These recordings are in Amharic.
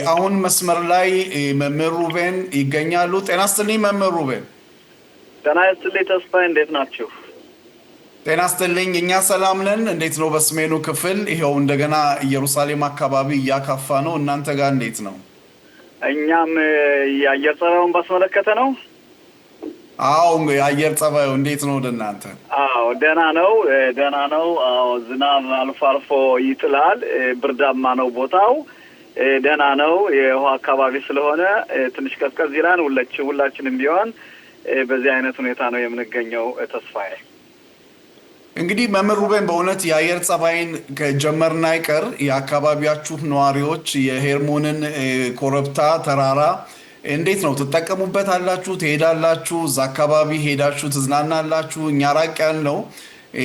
አሁን መስመር ላይ መምህር ሩቤን ይገኛሉ። ጤና ይስጥልኝ መምህር ሩቤን። ጤና ይስጥልኝ ተስፋዬ፣ እንዴት ናችሁ? ጤና ይስጥልኝ። እኛ ሰላም ነን። እንዴት ነው በሰሜኑ ክፍል? ይኸው እንደገና ኢየሩሳሌም አካባቢ እያካፋ ነው። እናንተ ጋር እንዴት ነው? እኛም የአየር ጸባዩን ባስመለከተ ነው። አዎ የአየር ጸባዩ እንዴት ነው ወደ እናንተ? አዎ ደህና ነው፣ ደህና ነው። አዎ ዝናብ አልፎ አልፎ ይጥላል። ብርዳማ ነው ቦታው። ደህና ነው። የውሃ አካባቢ ስለሆነ ትንሽ ቀዝቀዝ ይላል። ሁላችንም ቢሆን በዚህ አይነት ሁኔታ ነው የምንገኘው። ተስፋዬ እንግዲህ መምህር ሩቤን በእውነት የአየር ጸባይን ከጀመርን አይቀር የአካባቢያችሁ ነዋሪዎች የሄርሞንን ኮረብታ ተራራ እንዴት ነው ትጠቀሙበት አላችሁ? ትሄዳላችሁ? እዛ አካባቢ ሄዳችሁ ትዝናናላችሁ? እኛ ራቅ ያልነው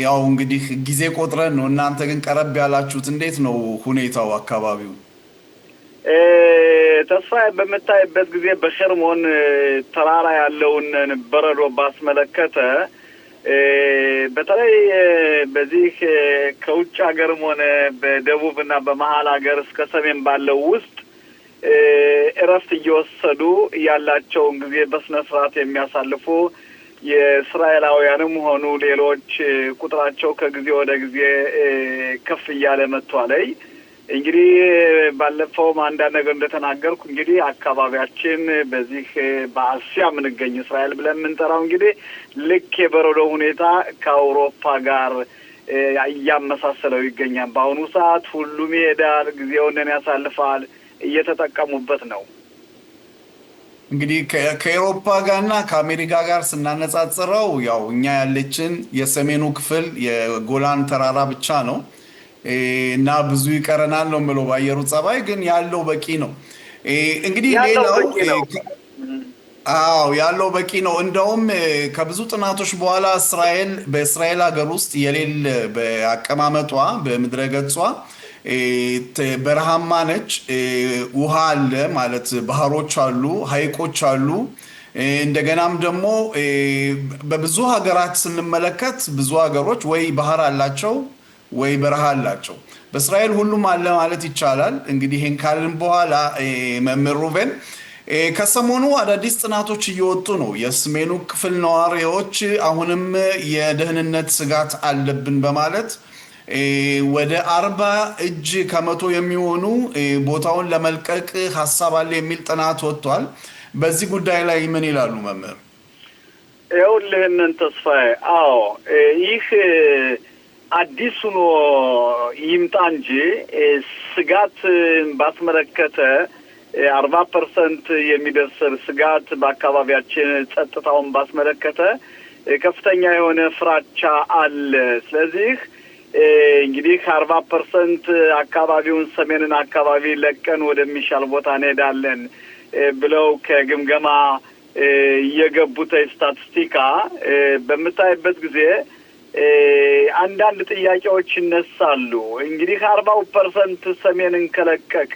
ያው እንግዲህ ጊዜ ቆጥረን ነው። እናንተ ግን ቀረብ ያላችሁት እንዴት ነው ሁኔታው አካባቢው? ተስፋዬ በምታይበት ጊዜ በሄርሞን ተራራ ያለውን በረዶ ባስመለከተ በተለይ በዚህ ከውጭ ሀገርም ሆነ በደቡብ እና በመሀል ሀገር እስከ ሰሜን ባለው ውስጥ እረፍት እየወሰዱ ያላቸውን ጊዜ በስነ ስርዓት የሚያሳልፉ የእስራኤላውያንም ሆኑ ሌሎች ቁጥራቸው ከጊዜ ወደ ጊዜ ከፍ እያለ መጥቷል። እንግዲህ ባለፈውም አንዳንድ ነገር እንደተናገርኩ እንግዲህ አካባቢያችን በዚህ በአሲያ የምንገኝ እስራኤል ብለን የምንጠራው እንግዲህ ልክ የበረዶ ሁኔታ ከአውሮፓ ጋር እያመሳሰለው ይገኛል። በአሁኑ ሰዓት ሁሉም ይሄዳል፣ ጊዜውን ያሳልፋል፣ እየተጠቀሙበት ነው። እንግዲህ ከአውሮፓ ጋርና ከአሜሪካ ጋር ስናነጻጽረው ያው እኛ ያለችን የሰሜኑ ክፍል የጎላን ተራራ ብቻ ነው እና ብዙ ይቀረናል ነው የምለው። በአየሩ ጸባይ ግን ያለው በቂ ነው። እንግዲህ ሌላው ያለው በቂ ነው። እንደውም ከብዙ ጥናቶች በኋላ በእስራኤል ሀገር ውስጥ የሌለ በአቀማመጧ በምድረ ገጿ በረሃማ ነች። ውሃ አለ ማለት ባህሮች አሉ፣ ሐይቆች አሉ። እንደገናም ደግሞ በብዙ ሀገራት ስንመለከት ብዙ ሀገሮች ወይ ባህር አላቸው ወይ በረሃ አላቸው። በእስራኤል ሁሉም አለ ማለት ይቻላል። እንግዲህ ይህን ካልን በኋላ መምህር ሩቤን ከሰሞኑ አዳዲስ ጥናቶች እየወጡ ነው። የሰሜኑ ክፍል ነዋሪዎች አሁንም የደህንነት ስጋት አለብን በማለት ወደ 40% የሚሆኑ ቦታውን ለመልቀቅ ሀሳብ አለ የሚል ጥናት ወጥቷል። በዚህ ጉዳይ ላይ ምን ይላሉ መምህር? ይኸውልህንን ተስፋዬ፣ አዎ ይህ አዲስ ሆኖ ይምጣ እንጂ ስጋት ባስመለከተ 40% የሚደርስ ስጋት በአካባቢያችን ጸጥታውን ባስመለከተ ከፍተኛ የሆነ ፍራቻ አለ። ስለዚህ እንግዲህ 40% አካባቢውን ሰሜንን አካባቢ ለቀን ወደሚሻል ቦታ እንሄዳለን ብለው ከግምገማ የገቡት ስታቲስቲካ በምታይበት ጊዜ አንዳንድ ጥያቄዎች ይነሳሉ። እንግዲህ 40% ሰሜንን ከለቀቀ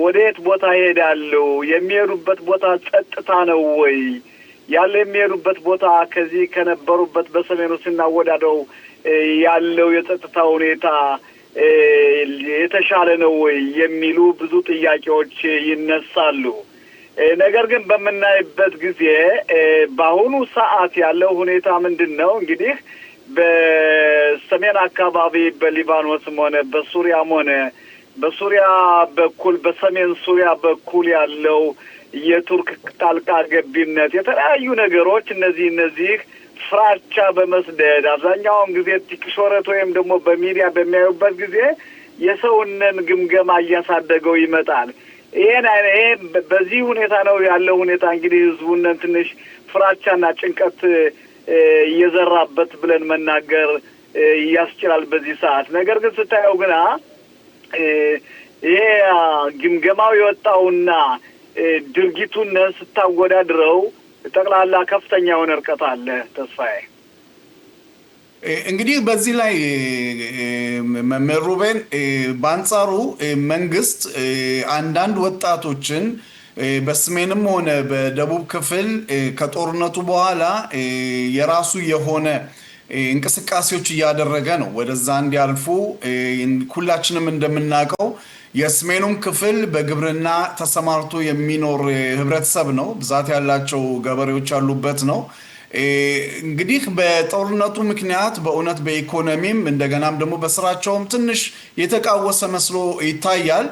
ወደ የት ቦታ ይሄዳሉ? የሚሄዱበት ቦታ ጸጥታ ነው ወይ? ያለ የሚሄዱበት ቦታ ከዚህ ከነበሩበት በሰሜኑ ሲናወዳደው ያለው የጸጥታ ሁኔታ የተሻለ ነው ወይ የሚሉ ብዙ ጥያቄዎች ይነሳሉ። ነገር ግን በምናይበት ጊዜ በአሁኑ ሰዓት ያለው ሁኔታ ምንድን ነው? እንግዲህ በሰሜን አካባቢ በሊባኖስም ሆነ በሱሪያም ሆነ በሱሪያ በኩል በሰሜን ሱሪያ በኩል ያለው የቱርክ ጣልቃ ገቢነት የተለያዩ ነገሮች እነዚህ ፍራቻ በመስደድ አብዛኛውን ጊዜ ቲክሾረት ወይም ደግሞ በሚዲያ በሚያዩበት ጊዜ የሰውነን ግምገማ እያሳደገው ይመጣል። ይሄ በዚህ ሁኔታ ነው ያለው ሁኔታ እንግዲህ ህዝቡነን ትንሽ ፍራቻና ጭንቀት እየዘራበት ብለን መናገር ያስችላል በዚህ ሰዓት። ነገር ግን ስታየው ግና ይሄ ግምገማው የወጣውና ድርጊቱን ስታወዳድረው ጠቅላላ ከፍተኛ የሆነ ርቀት አለ ተስፋዬ። እንግዲህ በዚህ ላይ መምህር ሩቤን በአንጻሩ መንግስት አንዳንድ ወጣቶችን በሰሜንም ሆነ በደቡብ ክፍል ከጦርነቱ በኋላ የራሱ የሆነ እንቅስቃሴዎች እያደረገ ነው ወደዛ እንዲያልፉ። ሁላችንም እንደምናውቀው የሰሜኑም ክፍል በግብርና ተሰማርቶ የሚኖር ህብረተሰብ ነው። ብዛት ያላቸው ገበሬዎች ያሉበት ነው። እንግዲህ በጦርነቱ ምክንያት በእውነት በኢኮኖሚም እንደገናም ደግሞ በስራቸውም ትንሽ የተቃወሰ መስሎ ይታያል።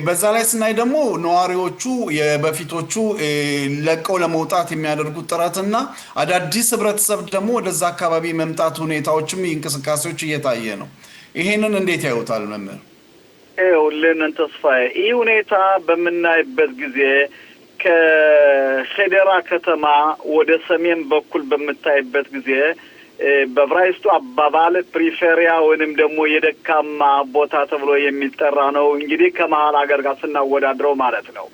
በዛ ላይ ስናይ ደግሞ ነዋሪዎቹ የበፊቶቹ ለቀው ለመውጣት የሚያደርጉት ጥረትና አዳዲስ ህብረተሰብ ደግሞ ወደዛ አካባቢ መምጣት ሁኔታዎችም እንቅስቃሴዎች እየታየ ነው። ይሄንን እንዴት ያዩታል መምህር? ይኸውልን ተስፋዬ፣ ይህ ሁኔታ በምናይበት ጊዜ ከፌዴራ ከተማ ወደ ሰሜን በኩል በምታይበት ጊዜ በዕብራይስጡ አባባል ፕሪፌሪያ ወይንም ደግሞ የደካማ ቦታ ተብሎ የሚጠራ ነው። እንግዲህ ከመሀል ሀገር ጋር ስናወዳድረው ማለት ነው።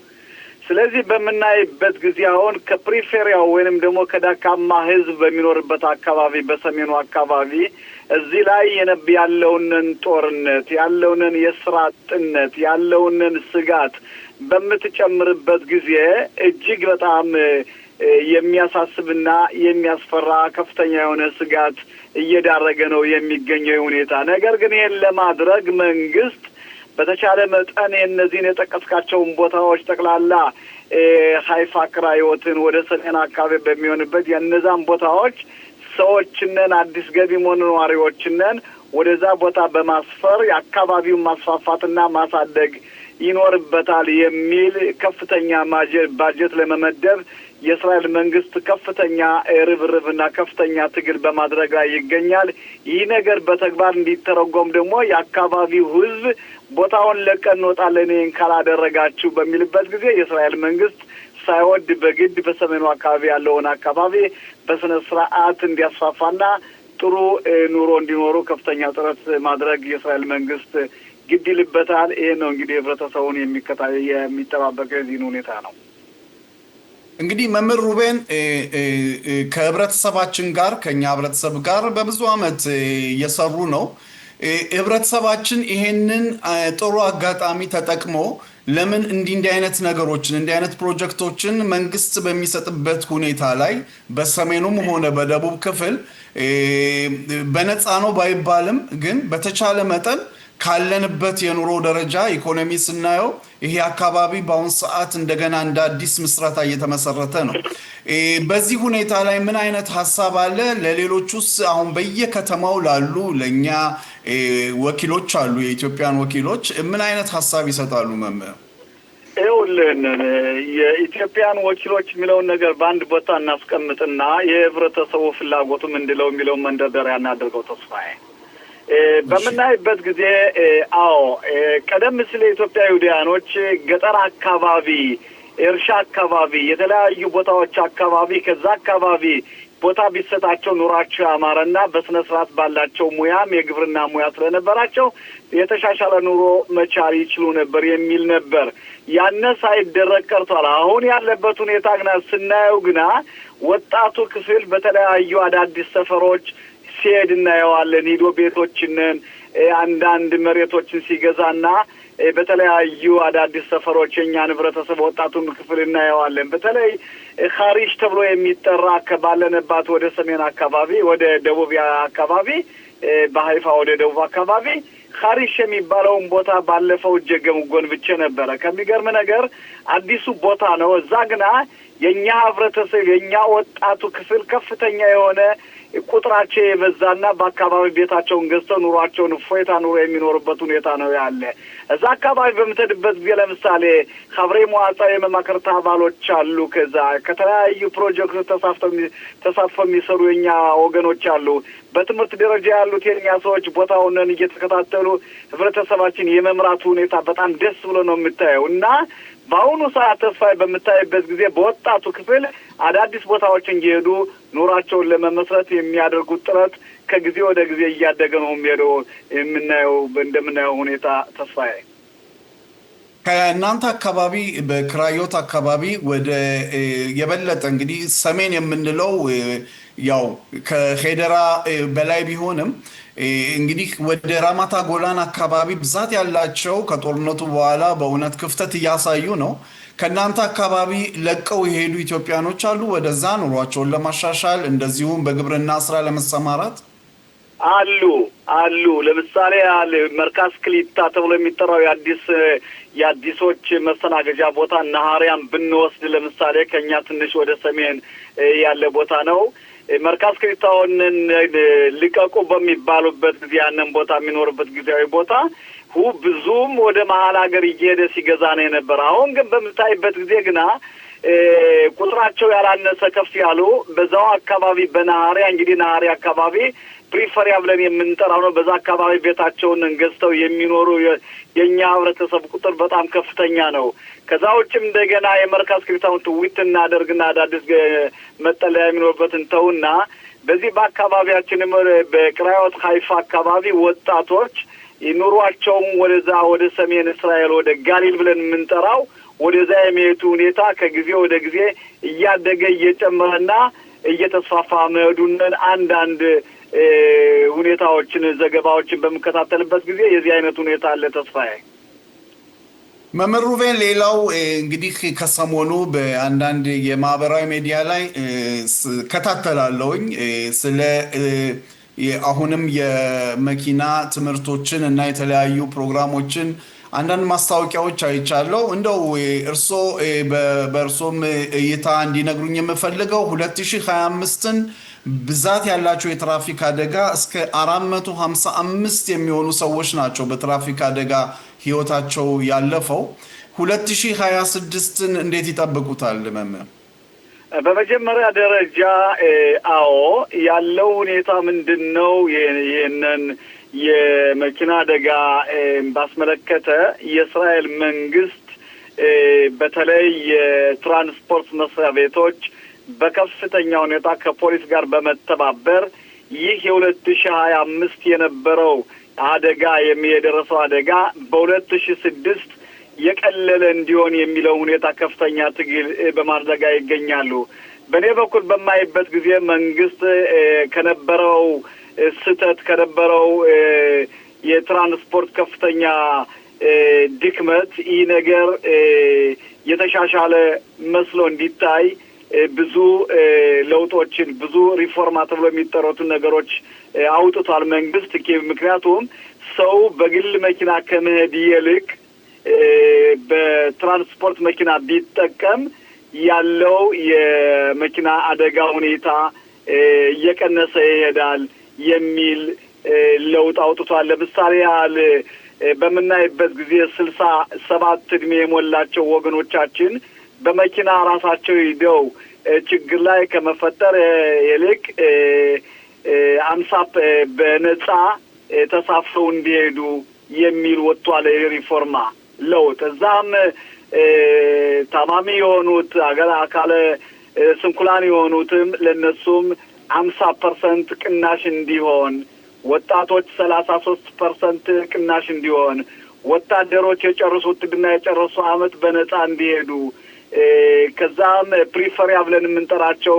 ስለዚህ በምናይበት ጊዜ አሁን ከፕሪፌሪያው ወይንም ደግሞ ከደካማ ህዝብ በሚኖርበት አካባቢ በሰሜኑ አካባቢ እዚህ ላይ ያለውንን ጦርነት፣ ያለውንን የስራ አጥነት፣ ያለውንን ስጋት በምትጨምርበት ጊዜ እጅግ በጣም የሚያሳስብና የሚያስፈራ ከፍተኛ የሆነ ስጋት እየዳረገ ነው የሚገኘው ሁኔታ። ነገር ግን ይሄን ለማድረግ መንግስት በተቻለ መጠን የእነዚህን የጠቀስካቸውን ቦታዎች ጠቅላላ ሀይፋ ክራዮትን ወደ ሰሜን አካባቢ በሚሆንበት የእነዛን ቦታዎች ሰዎችንን አዲስ ገቢም ሆነ ነዋሪዎችንን ወደዛ ቦታ በማስፈር የአካባቢውን ማስፋፋትና ማሳደግ ይኖርበታል የሚል ከፍተኛ ባጀት ለመመደብ የእስራኤል መንግስት ከፍተኛ ርብርብና ከፍተኛ ትግል በማድረግ ላይ ይገኛል። ይህ ነገር በተግባር እንዲተረጎም ደግሞ የአካባቢው ህዝብ ቦታውን ለቀን እንወጣለን ካላደረጋችሁ በሚልበት ጊዜ የእስራኤል መንግስት ሳይወድ በግድ በሰሜኑ አካባቢ ያለውን አካባቢ በስነ ስርዓት እንዲያስፋፋና ጥሩ ኑሮ እንዲኖሩ ከፍተኛ ጥረት ማድረግ የእስራኤል መንግስት ግድ ይልበታል። ይሄ ነው እንግዲህ ህብረተሰቡን የሚጠባበቀው የዚህን ሁኔታ ነው። እንግዲህ መምህር ሩቤን ከህብረተሰባችን ጋር ከኛ ህብረተሰብ ጋር በብዙ አመት እየሰሩ ነው። ህብረተሰባችን ይሄንን ጥሩ አጋጣሚ ተጠቅሞ ለምን እንዲህ አይነት ነገሮችን እንዲህ አይነት ፕሮጀክቶችን መንግስት በሚሰጥበት ሁኔታ ላይ በሰሜኑም ሆነ በደቡብ ክፍል በነፃ ነው ባይባልም ግን በተቻለ መጠን ካለንበት የኑሮ ደረጃ ኢኮኖሚ ስናየው ይሄ አካባቢ በአሁን ሰዓት እንደገና እንደ አዲስ ምስረታ እየተመሰረተ ነው። በዚህ ሁኔታ ላይ ምን አይነት ሀሳብ አለ? ለሌሎቹስ አሁን በየከተማው ላሉ ለኛ ወኪሎች አሉ፣ የኢትዮጵያን ወኪሎች ምን አይነት ሀሳብ ይሰጣሉ መምህር? ይኸውልን የኢትዮጵያን ወኪሎች የሚለውን ነገር በአንድ ቦታ እናስቀምጥና የህብረተሰቡ ፍላጎቱ ምንድነው የሚለውን መንደርደሪያ እናድርገው ተስፋዬ። በምናይበት ጊዜ ቀደም ሲል የኢትዮጵያ ይሁዳኖች ገጠር አካባቢ፣ እርሻ አካባቢ፣ የተለያዩ ቦታዎች አካባቢ ከዛ አካባቢ ቦታ ቢሰጣቸው ኑሯቸው ያማረና በስነ ስርዓት ባላቸው ሙያም የግብርና ሙያ ስለነበራቸው የተሻሻለ ኑሮ መቻል ይችሉ ነበር የሚል ነበር። ያነ ሳይደረግ ቀርቷል። አሁን ያለበት ሁኔታ ግና ስናየው ግና ወጣቱ ክፍል በተለያዩ አዳዲስ ሰፈሮች ሲሄድ እናየዋለን። ሂዶ ቤቶችንን አንዳንድ መሬቶችን ሲገዛና በተለያዩ አዳዲስ ሰፈሮች የኛን ህብረተሰብ ወጣቱን ክፍል እናየዋለን። በተለይ ኻሪሽ ተብሎ የሚጠራ ከባለነባት ወደ ሰሜን አካባቢ ወደ ደቡብ አካባቢ በሀይፋ ወደ ደቡብ አካባቢ ኻሪሽ የሚባለውን ቦታ ባለፈው እጀገም ጎንብቼ ነበረ። ከሚገርም ነገር አዲሱ ቦታ ነው። እዛ ግና የኛ ህብረተሰብ የኛ ወጣቱ ክፍል ከፍተኛ የሆነ ቁጥራቸው የበዛና በአካባቢ ቤታቸውን ገዝተው ኑሯቸውን እፎይታ ኑሮ የሚኖሩበት ሁኔታ ነው ያለ። እዛ አካባቢ በምትሄድበት ጊዜ ለምሳሌ ሀብሬ መዋጻ የመማክርት አባሎች አሉ። ከዛ ከተለያዩ ፕሮጀክቶች ተሳትፈው የሚሰሩ የኛ ወገኖች አሉ። በትምህርት ደረጃ ያሉት የኛ ሰዎች ቦታውን እየተከታተሉ ህብረተሰባችን የመምራቱ ሁኔታ በጣም ደስ ብሎ ነው የምታየው እና በአሁኑ ሰዓት ተስፋ በምታይበት ጊዜ በወጣቱ ክፍል አዳዲስ ቦታዎችን እየሄዱ ኑሯቸውን ለመመስረት የሚያደርጉት ጥረት ከጊዜ ወደ ጊዜ እያደገ ነው የሚሄደው እንደምናየው ሁኔታ ተስፋዬ። ከእናንተ አካባቢ በክራዮት አካባቢ ወደ የበለጠ እንግዲህ ሰሜን የምንለው ያው ከሄደራ በላይ ቢሆንም እንግዲህ ወደ ራማታ ጎላን አካባቢ ብዛት ያላቸው ከጦርነቱ በኋላ በእውነት ክፍተት እያሳዩ ነው። ከእናንተ አካባቢ ለቀው የሄዱ ኢትዮጵያኖች አሉ ወደዛ ኑሯቸውን ለማሻሻል እንደዚሁም በግብርና ስራ ለመሰማራት አሉ። ለምሳሌ መርካዝ ክሊታ ተብሎ የሚጠራው የአዲሶች መስተናገጃ ቦታ ናሃሪያን ብንወስድ ለምሳሌ ከኛ ትንሽ ወደ ሰሜን ያለ ቦታ ነው። መርካዝ ክሊታውን ልቀቁ በሚባሉበት ጊዜ ያንን ቦታ የሚኖርበት ጊዜያዊ ቦታ ብዙም ወደ መሀል ሀገር እየሄደ ሲገዛ ነው የነበረ። አሁን ግን በምታይበት ጊዜ ግና ቁጥራቸው ያላነሰ ከፍ ያሉ በዛው አካባቢ በናሃሪያ እንግዲህ ናሃሪያ አካባቢ ፕሪፈሪያ ብለን የምንጠራው ነው። በዛ አካባቢ ቤታቸውን ገዝተው የሚኖሩ የኛ ህብረተሰብ ቁጥር በጣም ከፍተኛ ነው። ከዛ ውጭም እንደገና የመርካዝ ክሊታውን ትዊት እናደርግና አዳዲስ መጠለያ የሚኖርበትን ተውና በዚህ በአካባቢያችንም በክራዮት ሀይፋ አካባቢ ወጣቶች ኑሯቸውም ወደዛ ወደ ሰሜን እስራኤል ወደ ጋሊል ብለን የምንጠራው ወደዛ የሚሄዱ ሁኔታ ከጊዜ ወደ ጊዜ እያደገ እየጨመረና እየተስፋፋ መሄዱን አንዳንድ ሁኔታዎችን ዘገባዎችን በመከታተልበት ጊዜ የዚህ አይነት ሁኔታ አለ። ተስፋዬ መምህር ሩቤን፣ ሌላው እንግዲህ ከሰሞኑ በአንዳንድ የማህበራዊ ሚዲያ ላይ ከታተላለሁኝ ስለ አሁንም የመኪና ትምህርቶችን እና የተለያዩ ፕሮግራሞችን አንዳንድ ማስታወቂያዎች አይቻለሁ። እንደው በእርሶም እይታ እንዲነግሩኝ የምፈልገው 2025ን ብዛት ያላቸው የትራፊክ አደጋ እስከ 455 የሚሆኑ ሰዎች ናቸው በትራፊክ አደጋ ህይወታቸው ያለፈው። 2026ን እንዴት ይጠብቁታል መምህር? በመጀመሪያ ደረጃ ያለው ሁኔታ ምንድነው? ይሄንን የመኪና አደጋ ባስመለከተ የእስራኤል መንግስት በተለይ የትራንስፖርት መስሪያ ቤቶች በከፍተኛ ሁኔታ ከፖሊስ ጋር በመተባበር ይህ የ2025 የነበረው አደጋ የደረሰው አደጋ በ2006 የቀለለ እንዲሆን የሚለው ሁኔታ ከፍተኛ ትግል በማድረግ ይገኛሉ። በእኔ በኩል በማይበት ጊዜ መንግስት ከነበረው ስህተት ከነበረው የትራንስፖርት ከፍተኛ ድክመት ይህ ነገር የተሻሻለ መስሎ እንዲታይ ብዙ ለውጦችን ብዙ ሪፎርማ ተብሎ የሚጠሩትን ነገሮች አውጥቷል መንግስት። ምክንያቱም ሰው በግል መኪና ከመሄድ ይልቅ በትራንስፖርት መኪና ቢጠቀም ያለው የመኪና አደጋ ሁኔታ እየቀነሰ ይሄዳል የሚል ለውጥ አውጥቷል። ለምሳሌ ያህል በምናይበት ጊዜ 67 እድሜ የሞላቸው ወገኖቻችን በመኪና ራሳቸው ሂደው ችግር ላይ ከመፈጠር ይልቅ 50 በነጻ ተሳፍረው እንዲሄዱ የሚል ወጥቷል ሪፎርማ ለውጥ። እዛም ታማሚ የሆኑት አካለ ስንኩላን የሆኑትም ለነሱም 50% ቅናሽ እንዲሆን፣ ወጣቶች 33% ቅናሽ እንዲሆን፣ ወታደሮች የጨረሱት ውትድርና የጨረሱ አመት በነጻ እንዲሄዱ፣ ከዛም ፕሪፈሪያ ብለን የምንጠራቸው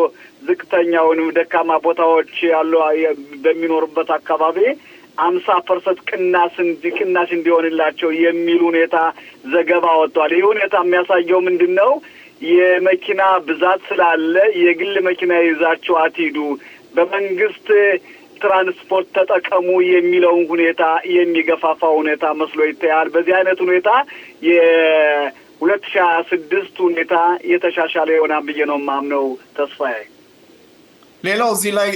ዝቅተኛ ወይም ደካማ ቦታዎች ያሉ በሚኖሩበት አካባቢ 50% ቅናሽ እንዲሆንላቸው የሚል ሁኔታ ዘገባ ወጥቷል። ይህ ሁኔታ የሚያሳየው ምንድን ነው? የመኪና ብዛት ስላለ የግል መኪና ይዛችሁ አትሂዱ፣ በመንግስት ትራንስፖርት ተጠቀሙ የሚለውን ሁኔታ የሚገፋፋ ሁኔታ መስሎ ይታያል። በዚህ አይነት ሁኔታ የ2026 ሁኔታ የተሻሻለ ይሆናል ብዬ ነው የማምነው ተስፋዬ። ሌላው እዚህ ላይ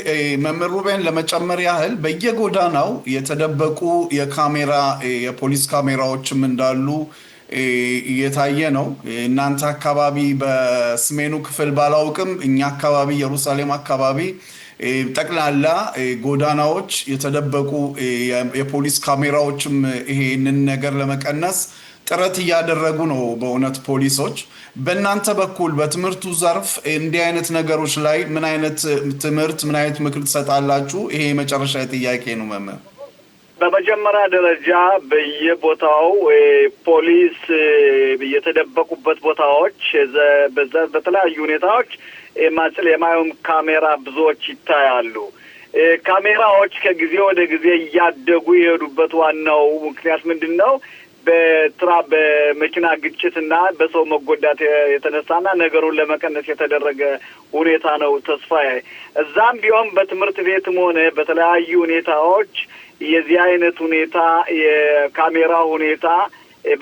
መምህር ሩቤን ለመጨመር ያህል በየጎዳናው የተደበቁ የፖሊስ ካሜራዎችም እንዳሉ እየታየ ነው። እናንተ አካባቢ በሰሜኑ ክፍል ባላውቅም እኛ አካባቢ ኢየሩሳሌም አካባቢ ጠቅላላ ጎዳናዎች የተደበቁ የፖሊስ ካሜራዎችም ይሄንን ነገር ለመቀነስ ጥረት እያደረጉ ነው በእውነት ፖሊሶች። በእናንተ በኩል በትምህርቱ ዘርፍ እንዲህ አይነት ነገሮች ላይ ምን አይነት ትምህርት ምን አይነት ምክር ትሰጣላችሁ? ይሄ የመጨረሻ ጥያቄ ነው መምህር። በመጀመሪያ ደረጃ በየቦታው ፖሊስ የተደበቁበት ቦታዎች በተለያዩ ሁኔታዎች የማየውም ካሜራ ብዙዎች ይታያሉ። ካሜራዎች ከጊዜ ወደ ጊዜ እያደጉ የሄዱበት ዋናው ምክንያት ምንድን ነው? በመኪና ግጭትና በሰው መጎዳት የተነሳና ነገሩን ለመቀነስ የተደረገ ሁኔታ ነው። ተስፋዬ እዛም ቢሆን በትምህርት ቤትም ሆነ በተለያዩ ሁኔታዎች የዚህ አይነት ሁኔታ የካሜራ ሁኔታ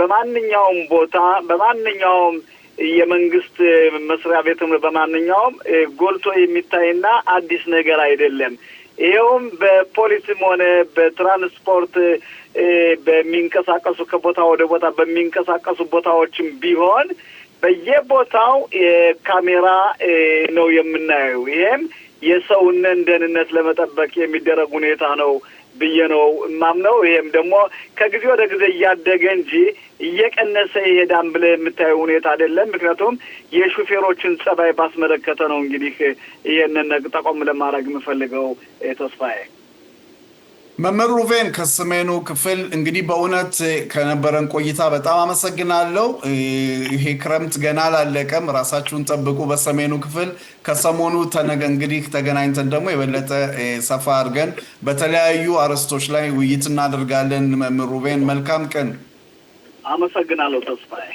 በማንኛውም ቦታ በማንኛውም የመንግስት መስሪያ ቤትም በማንኛውም ጎልቶ የሚታይና አዲስ ነገር አይደለም። ይሄውም በፖሊስም ሆነ በትራንስፖርት በሚንቀሳቀሱ ከቦታ ወደ ቦታ በሚንቀሳቀሱ ቦታዎችም ቢሆን በየቦታው ካሜራ ነው የምናየው። ይሄም የሰውን ደህንነት ለመጠበቅ የሚደረግ ሁኔታ ነው ብዬ ነው ማምነው። ይሄም ደግሞ ከጊዜ ወደ ጊዜ እያደገ እንጂ እየቀነሰ ይሄዳል ብለ የምታየው ሁኔታ አይደለም። ምክንያቱም የሹፌሮችን ጸባይ ባስመለከተ ነው። እንግዲህ ይሄንን ጠቆም ለማድረግ የምፈልገው ተስፋዬ። መምህር ሩቬን ከሰሜኑ ክፍል እንግዲህ በእውነት ከነበረን ቆይታ በጣም አመሰግናለሁ። ይሄ ክረምት ገና አላለቀም፣ ራሳችሁን ጠብቁ። በሰሜኑ ክፍል ከሰሞኑ እንግዲህ ተገናኝተን ደግሞ የበለጠ ሰፋ አድርገን በተለያዩ አርዕስቶች ላይ ውይይት እናደርጋለን። መምህር ሩቬን መልካም ቀን። አመሰግናለሁ ተስፋዬ።